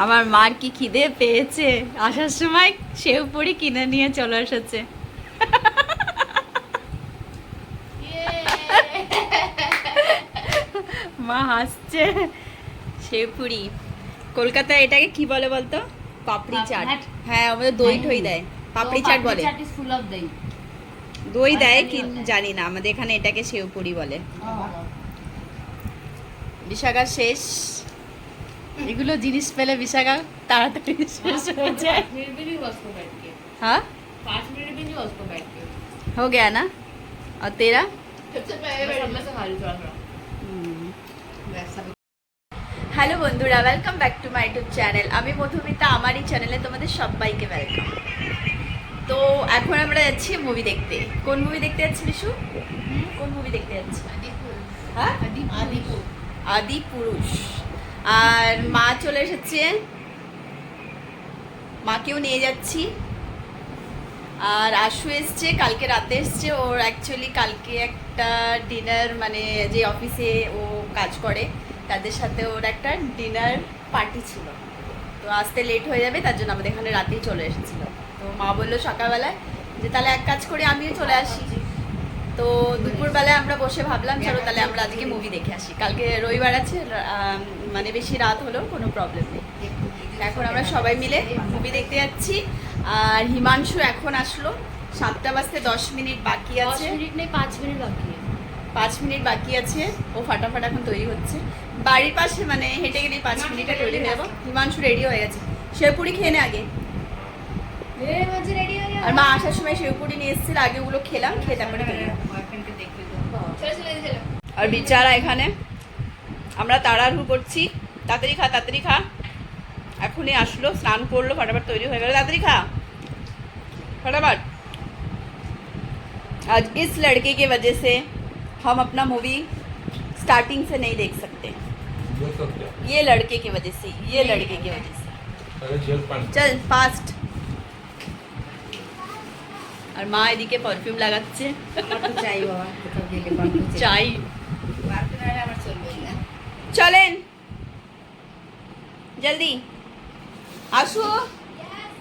আমার মার কি খিদে পেয়েছে, আসার সময় সেও পুরি কিনে নিয়ে চলে এসেছে। মা হাসছে। সেও পুরি কলকাতায় এটাকে কি বলে বলতো? পাপড়ি চাট। হ্যাঁ, আমাদের দই ঠই দেয়, পাপড়ি চাট বলে। দই দেয় কি জানি না, আমাদের এখানে এটাকে সেও পুরি বলে। বিশাখা শেষ। এগুলো জিনিস পেলে বিশাখা তাড়াতাড়ি শেষ হয়ে যায়। हाँ 5 मिनट भी नहीं हुआ उसको बैठ के। हो गया ना? और तेरा? सबसे पहले मैं सब में से खा रही थोड़ा वैसा भी। হ্যালো বন্ধুরা, welcome back to my YouTube channel. আমি মধুমিতা, আমার এই চ্যানেলে তোমাদের সবাইকে ওয়েলকাম। তো এখন আমরা যাচ্ছি মুভি দেখতে। কোন মুভি দেখতে যাচ্ছি বিশু? কোন মুভি দেখতে যাচ্ছি? হ্যাঁ, আদি পুরুষ। আর মা চলে এসেছে, মাকেও নিয়ে যাচ্ছি। আর আশু এসছে, কালকে রাতে এসছে। ওর অ্যাকচুয়ালি কালকে একটা ডিনার, মানে যে অফিসে ও কাজ করে তাদের সাথে ওর একটা ডিনার পার্টি ছিল, তো আসতে লেট হয়ে যাবে, তার জন্য আমাদের এখানে রাতেই চলে এসেছিলো। তো মা বললো সকালবেলায় যে তাহলে এক কাজ করে আমিও চলে আসি। তো দুপুরবেলায় আমরা বসে ভাবলাম চলো তাহলে আমরা আজকে মুভি দেখে আসি। কালকে রবিবার আছে, মানে বেশি রাত হলেও কোনো প্রবলেম নেই। এখন আমরা সবাই মিলে মুভি দেখতে যাচ্ছি। আর হিমাংশু এখন আসলো, 7টা বাজতে 10 মিনিট বাকি আছে। 10 মিনিট নেই, 5 মিনিট বাকি। 5 মিনিট বাকি আছে। ও ফাটাফাট এখন তৈরি হচ্ছে। বাড়ির পাশে, মানে হেঁটে গেলেই 5 মিনিটে তৈরি হয়ে যাবো। হিমাংশু রেডি হয়ে গেছে। শেরপুরি খেয়ে নে আগে। আর মা আসার সময় শেরপুরি নিয়ে এসেছিল, আগে ওগুলো খেলাম, খেয়ে তারপরে আর বিচারা এখানে আমরা তাড়াহুড়ো করছি। তাড়াতাড়ি খা, তাড়াতাড়ি খা। এখনই আসলো, স্নান করলো, ফটাফট তৈরি হয়ে গেল। তাড়াতাড়ি खा फटाफट। आज इस लड़के की वजह से हम अपना मूवी स्टार्टिंग से नहीं देख सकते। ये लड़के की वजह से, ये लड़के की वजह से। चल फास्ट। আর মা এদিকে পারফিউম লাগাচ্ছে। চাই বাবা, চাই। চলেন জলদি আসো,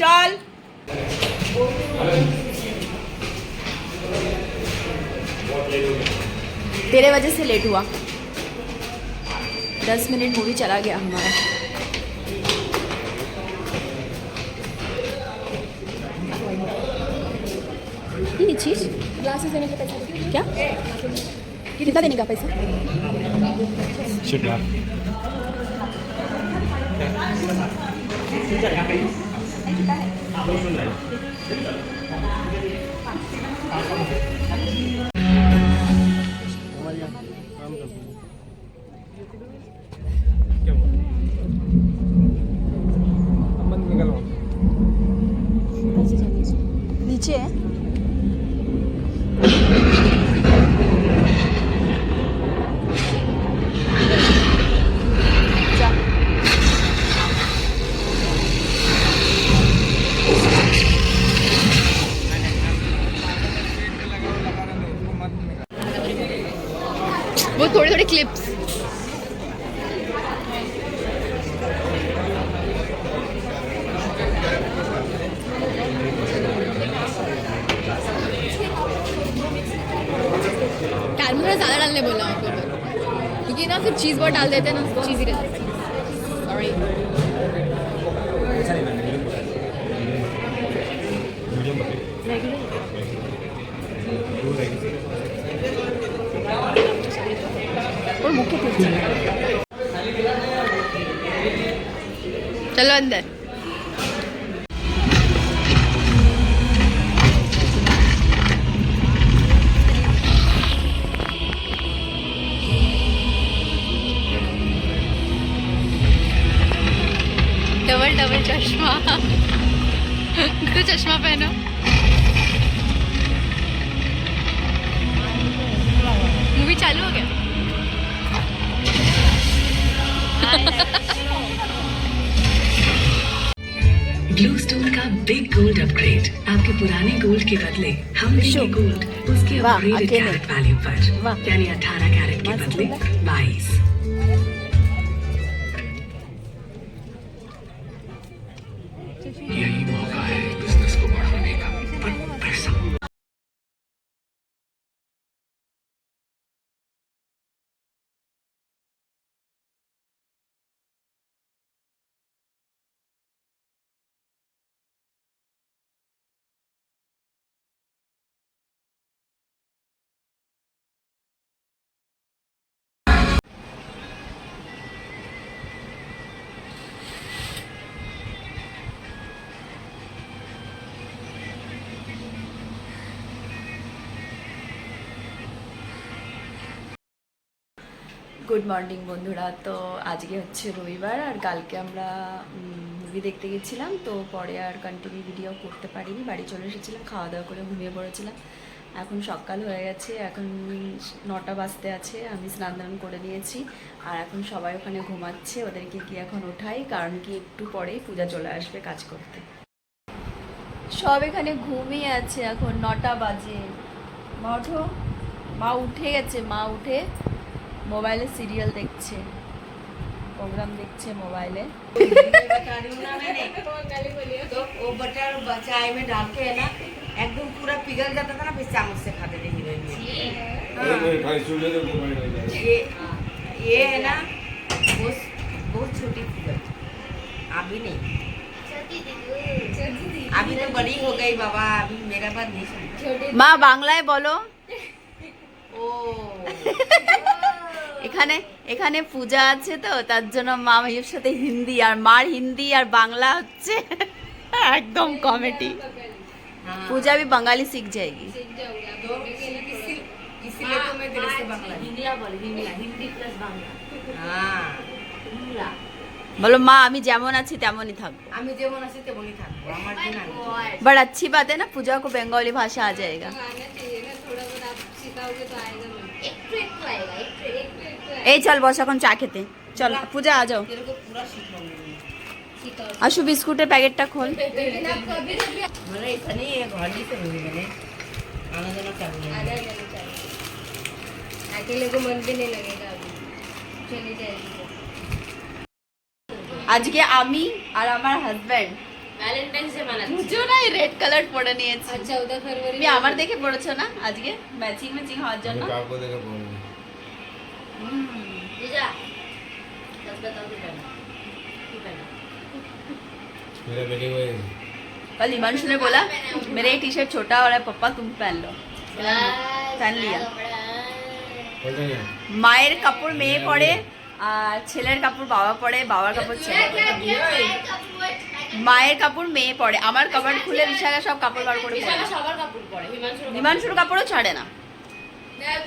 চল। तेरे वजह से लेट हुआ। 10 मिनट मूवी चला गया हमारा। ये चीज ग्लासेस देने का पैसा क्या? कितना देने का पैसा? नीचे है। वो थोड़े थोड़े क्लिप्स। कैरमल ज़्यादा डालने बोला आपको, क्योंकि ना फिर चीज़ बहुत डाल देते हैं ना, चीज़ ही रहती है। सॉरी। और मुख्य चलो अंदर। डबल डबल चश्मा। तो चश्मा पहनो। मूवी चालू हो गया। ब्लू स्टोन का बिग गोल्ड अपग्रेड। आपके पुराने गोल्ड के बदले हम देंगे गोल्ड उसके अपग्रेडेड कैरेट वैल्यू पर, यानी 18 कैरेट के बदले 22। यही मौका है बिजनेस को बढ़ाने का, पर पैसा গুড মর্নিং বন্ধুরা। তো আজকে হচ্ছে রবিবার আর কালকে আমরা মুভি দেখতে গেছিলাম, তো পরে আর কন্টিনিউ ভিডিও করতে পারিনি। বাড়ি চলে এসেছিলাম, খাওয়া দাওয়া করে ঘুমিয়ে পড়েছিলাম। এখন সকাল হয়ে গেছে, এখন 9টা বাজতে আছে। আমি স্নান দান করে নিয়েছি আর এখন সবাই ওখানে ঘুমাচ্ছে। ওদেরকে কি এখন ওঠাই, কারণ কি একটু পরেই পূজা চলে আসবে কাজ করতে। সব এখানে ঘুমিয়ে আছে, এখন 9টা বাজে। মা ওঠো। মা উঠে গেছে, মা উঠে मोबाइले सीरियल देखছে, प्रोग्राम देखছে मोबाइले। बता रही हूँ ना मैंने, तो वो बटर चाय में डाल के है ना एकदम पूरा पिघल जाता था ना, फिर चामच से खाते थे हीरोइन में। ये है ना बहुत छोटी फिगर, अभी नहीं, अभी तो बड़ी हो गई बाबा, अभी मेरा बात नहीं सुनती। মা বাংলায় বলো। ओ এখানে এখানে পূজা আছে, তো তার জন্য মা মেয়ের সাথে হিন্দি, আর মার হিন্দি আর বাংলা হচ্ছে একদম কমেডি। हाँ, पूजा भी बंगाली सीख जाएगी। तो इसीलिए तो मैं तेरे से बांग्ला हिंदी प्लस बांग्ला। हाँ, বলো মা আমি যেমন আছি তেমনই থাকবো। আমি যেমন আছি তেমনই থাকবো, আমার দিন আমি। बड़ा अच्छी बात है ना, पूजा को बंगाली भाषा आ जाएगा। এই চল বস এখন চা খেতে, চল পূজা आ जाओ। तेरे को पूरा सिखाऊंगी। আশু বিস্কুটের প্যাকেটটা খোল। মানে এখানে ঘরে से होगी मैंने आना जाना चाहिए। अकेले को मन भी नहीं लगेगा, अभी चली जाएगी। আজকে আমি আর আমার হাজবেন্ড वैलेंटाइन से मनाচ্ছি। বুঝো না, এই রেড কালার পরে নিয়েছি। আর 14 फरवरी তুমি আমার দেখে পড়েছো না আজকে ম্যাচিং ম্যাচিং হওয়ার জন্য। কাউকে দেখে বলবি जीजा बस बताओ कि पहना की पहना। मेरा बेटी को कल हिमांशु ने बोला मेरा ये टी शर्ट छोटा हो रहा है पप्पा, तुम पहन लो। पहन लिया। बोलते हैं মায়ের কাপড় মেয়ে পরে আর ছেলের কাপড় বাবা পরে, বাবার কাপড় ছেলে পরে। মায়ের কাপড় মেয়ে পরে। আমার কাপড় খুলে বিশাখা সব কাপড় বার করে পরে। সবার কাপড় পরে, হিমাংশুর কাপড়ও ছাড়ে না। मेरा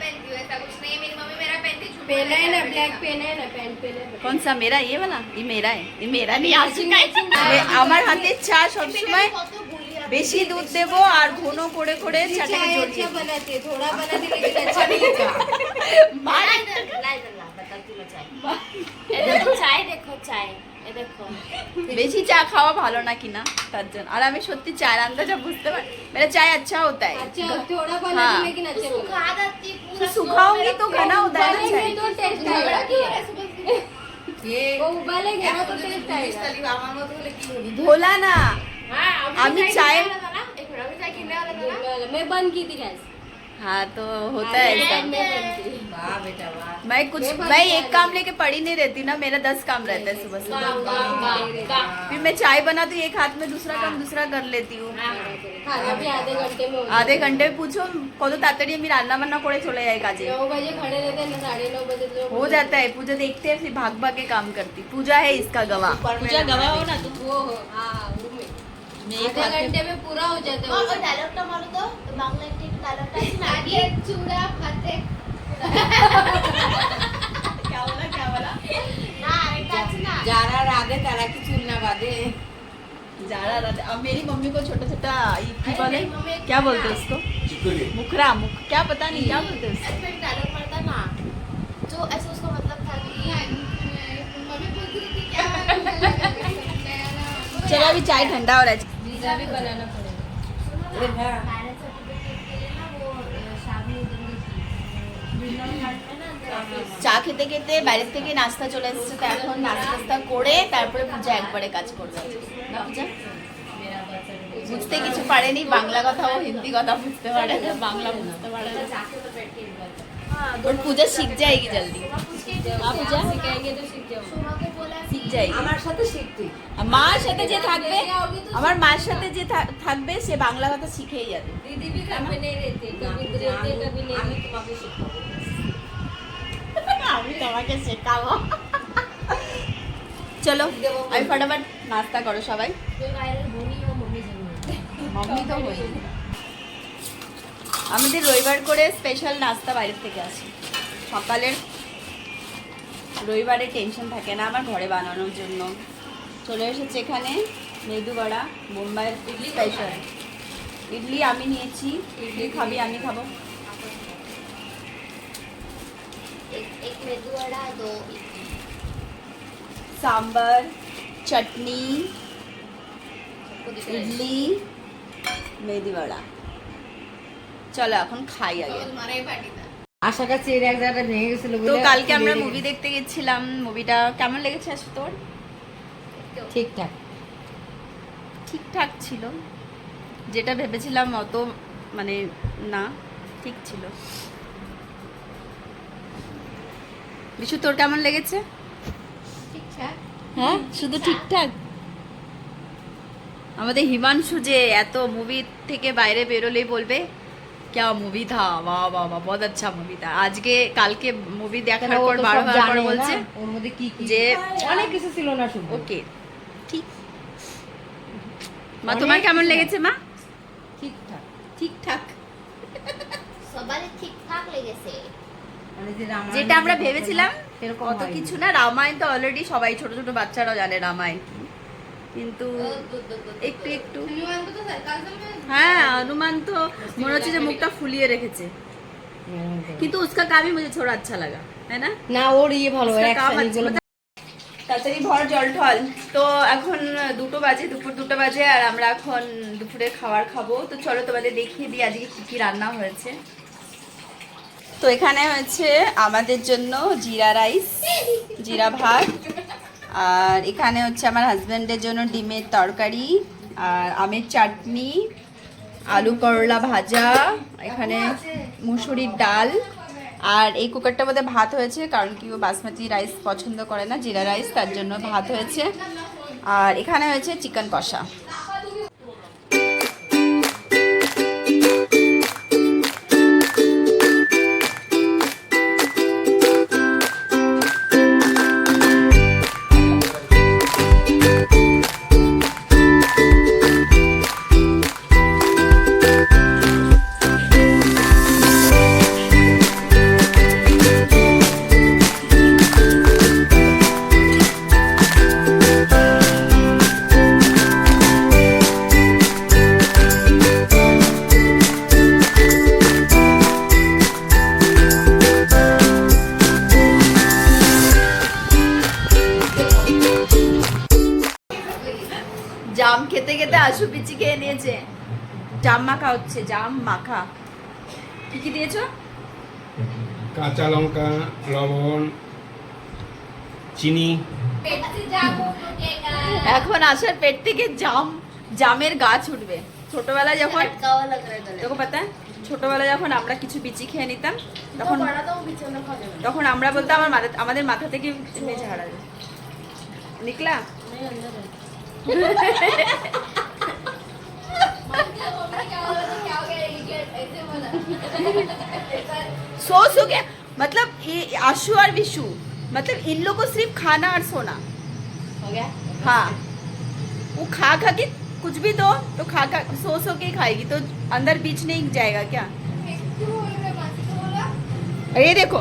पहनती हूँ, ऐसा कुछ नहीं है। मेरी मम्मी मेरा पहनती है, पहना है ना, ब्लैक पहना है ना, पैंट पहना है। कौन सा मेरा, ये वाला? ये मेरा है, ये मेरा नहीं আছে। আমার হাতে চা সব সময় বেশি দুধ দেবো আর ঘন করে করে চাটাকে चाय জড়িয়ে अच्छा बनाती है, थोड़ा बनाती है लेकिन अच्छा नहीं होता। बताती हूँ चाय। ये देखो चाय, देखो चाय, ये देखो। বেশি চা খাওয়া ভালো না কিনা তার জন্য। আর আমি সত্যি চায়ের আন্দাজটা বুঝতে পারি, मेरा चाय अच्छा होता है। अच्छा थोड़ा बनाती हाँ। है लेकिन अच्छा सुखा देती तो सुखाऊंगी तो घना होता है ना चाय। तो टेस्ट आएगा। ये वो उबालेंगे ना तो टेस्ट आएगा। তালি আমার মতো হলে কি হবে? ভোলা না हाँ, আমি চাय मैं बंद की थी गैस। हाँ तो होता है ऐसा। वाह बेटा वाह। मैं एक काम लेके पड़ी नहीं रहती ना, मेरा 10 काम रहता है सुबह सुबह। फिर मैं चाय बनाती हूँ, एक हाथ में दूसरा काम दूसरा कर लेती हूँ। खाना भी आधे घंटे में हो आधे घंटे पूछो কত তাড়াতাড়ি আমি রান্না বান্না করে চলে যাই কাজে। 9 बजे खड़े रहते हैं ना, 9:30 बजे तो हो जाता है। पूजा देखते हैं फिर भाग भाग के काम करती। पूजा है इसका गवाह। पूजा गवाह हो ना तुम। वो हो हाँ वो में मैं एक आधे हाथ में- घंटे में पूरा हो जाता है। ডায়লগটা মারো তো বাংলা একটু ডায়লগটা আছে না আগে চূড়া ভাতে क्या बोला क्या बोला? না আরেকটা আছে না যারা রাধে তারা কি চুল না বাঁধে। जाड़ा रहता। अब मेरी मम्मी को छोटा छोटा क्या बोले, क्या बोलते हैं उसको? चिपकली मुखरा मुख क्या पता नहीं क्या बोलते हैं उसको। ऐसे एक डायलॉग मारता ना जो ऐसे उसका मतलब था कि मम्मी बोलती थी कि क्या चलो अभी चाय ठंडा हो रहा है। वीजा भी बनाना पड़ेगा। अरे हाँ। मैरिज सर्टिफिकेट के लिए ना वो शादी देंगे थी। घाट में ना চা খেতে খেতে বাইরের থেকে নাস্তা চলে এসেছে, তো এখন নাস্তা করে তারপরে পূজা একবারে কাজ করবে। না পূজা বুঝতে কিছু পারেনি, বাংলা কথা ও হিন্দি কথা বুঝতে পারে না, বাংলা বুঝতে পারে না। और पूजा सीख जाएगी जल्दी। हाँ पूजा सिखाएंगे तो सीख जाओ। सीख जाएगी। আমার সাথে শিখতি মার সাথে যে থাকবে, আমার মার সাথে যে থাকবে সে বাংলা কথা শিখেই যাবে। दीदी भी घर पे नहीं रहती, कभी रहते कभी नहीं। আমি তোমাকে শিখাবো। আমি তোমাকে শেখাবো। চলো আমি फटाफट नाश्ता करो সবাই। जो वायरल भूमि वो मम्मी जरूर মাম্মি তো হই। আমাদের রবিবার করে স্পেশাল নাস্তা বাইরে থেকে আসে। সকালের রবিবারে টেনশন থাকে না আমার ঘরে বানানোর জন্য। চলে এসেছে এখানে মেদু বড়া, মুম্বাইয়ের স্পেশাল ইডলি। আমি নিয়েছি, ইডলি খাবি আমি খাবো। एक मेदू वड़ा, 2 सांबर, चटनी, इडली, मेदू बड़ा। চলো এখন খাই আগে। तुम्हारा ही पार्टी था। আশা কাছে এর এক জায়গাটা ভেঙে গেছিল তো বলে কালকে আমরা মুভি দেখতে গেছিলাম। মুভিটা কেমন লেগেছে আজকে তোর? ঠিকঠাক। ঠিকঠাক ছিল, যেটা ভেবেছিলাম অত মানে না, ঠিক ছিল। বিশু তোর কেমন লেগেছে? ठीक ठाक। হ্যাঁ শুধু ঠিকঠাক। আমাদের হিমাংশু যে এত মুভি থেকে বাইরে বেরোলেই বলবে क्या मूवी था, वाह वाह वाह बहुत अच्छा मूवी था। আজকে কালকে মুভি দেখার পর বারবার করে বলছে ওর মধ্যে কি কি যে অনেক কিছু ছিল না শুধু। ওকে ঠিক। মা তোমার কেমন লেগেছে মা? ঠিকঠাক। ঠিকঠাক সবারই ঠিকঠাক লেগেছে। মানে যে রামায়ণ যেটা আমরা ভেবেছিলাম সেরকম অত হয়নি। কিছু না। রামায়ণ তো অলরেডি সবাই ছোট ছোট বাচ্চারাও জানে রামায়ণ কি, কিন্তু একটু একটু हनुमान को तो सरकाजम में হ্যাঁ হনুমান তো মনে হচ্ছে যে মুখটা ফুলিয়ে রেখেছে, কিন্তু उसका काम ही मुझे थोड़ा अच्छा लगा है ना। না ওর ইয়ে ভালো उसका অ্যাকশন काम এগুলো अच्छा- তাড়াতাড়ি ভর জল ঢল। তো এখন 2টো বাজে, দুপুর 2টো বাজে, আর আমরা এখন দুপুরে খাবার খাবো। তো চলো তোমাদের দেখিয়ে দিই আজকে কি কি রান্না হয়েছে। তো এখানে হয়েছে আমাদের জন্য জিরা রাইস, জিরা ভাত, আর এখানে হচ্ছে আমার হাজব্যান্ডের জন্য ডিমের তরকারি, আর আমের চাটনি, আলু করলা ভাজা, এখানে মুসুরির ডাল, আর এই কুকারটার মধ্যে ভাত হয়েছে, কারণ কি ও বাসমতি রাইস পছন্দ করে না, জিরা রাইস, তার জন্য ভাত হয়েছে। আর এখানে হয়েছে চিকেন কষা। জাম খেতে খেতে আশু পিচি খেয়ে নিয়েছে। জাম মাখা হচ্ছে, জাম মাখা। কি কি দিয়েছো? কাঁচা লঙ্কা, লবণ, চিনি। पेट से जामू टूटेगा। এখন আসার পেট থেকে জামের গাছ উঠবে। ছোটবেলায় যখন अटकावा लग रहा है गले। দেখো পাতা, ছোটবেলায় যখন আমরা কিছু বিচি খেয়ে নিতাম तो তখন बड़ा तो पीछे ना खा जाएगा। তখন আমরা বলতাম আমাদের মাথা থেকে মেঝে হারাবে। নিকলা नहीं अंदर है। मम्मी क्या बोला तो क्या हो गया इडियट ऐसे बोला। सोच हो गया। मतलब ये आशु और विशु, मतलब इन लोगों को सिर्फ खाना और सोना। हो गया? हाँ, वो खा खा के कुछ भी दो तो खा खा सो के ही खाएगी, तो अंदर बीच नहीं जाएगा क्या? क्यों बोल रहे मासी को बोला? ये देखो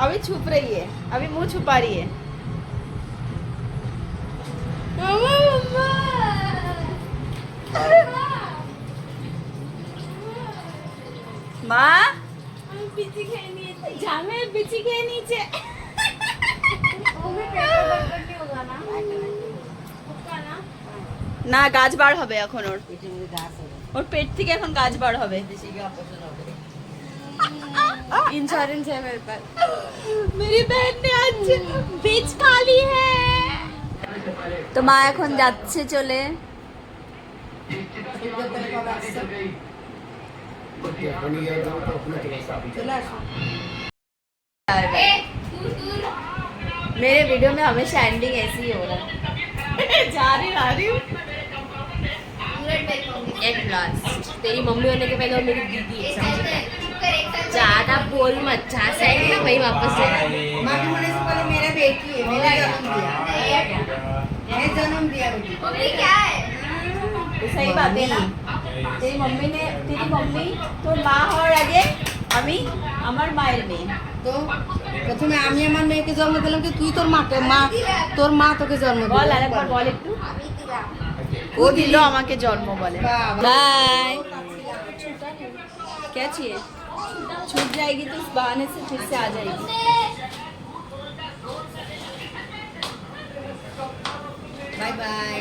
अभी छुप रही है, अभी मुंह छुपा रही है। মা আমি পিচি খেয়ে নিয়েছি। জামের বিচি খেয়ে নিয়েছে। ওমে পেট গড়বড় होगा ना? होगा ना? না গাছ বার হবে এখন ওর, এটার মধ্যে গাছ হবে ওর পেট থেকে এখন গাছ বার হবে। বেশি গিয়ে অপারেশন হবে। इंश्योरेंस है मेरे पास। मेरी बहन ने आज बीच खा ली है। তো মা এখন যাচ্ছে চলে। এখনই গিয়ে দাও, তখনই চলে আসবে। চলে আসো। ए दूर दूर मेरे वीडियो में हमेशा एंडिंग ऐसे ही हो रहा है। जा रही आ रही हूँ। पूरा टेक होंगे एक लास्ट तेरी मम्मी होने के पहले वो मेरी दीदी है, एक समझ साथ गए? चुप कर एक साथ ज्यादा बोल मत, जहाँ से आएगी ना वही वापस जाएगी। माँ भी होने से पहले मेरा बेटी है, मैंने जन्म दिया, मैंने जन्म दिया बेटी को। मम्मी क्या है तो सही बात है ना। तेरी मम्मी तो মা হওয়ার আগে আমি আমার মায়ের মেয়ে। তো প্রথমে আমি আমার মেয়েকে জন্ম দিলাম কি তুই তোর মাকে তোর মা তোকে জন্ম দিল। বল আরেকবার বল একটু। अभी दिला ও দিল আমাকে জন্ম বলে। বাবা। बाय। क्या चाहिए? छूट जाएगी तो इस बहाने से फिर से आ जाएगी। Bye bye.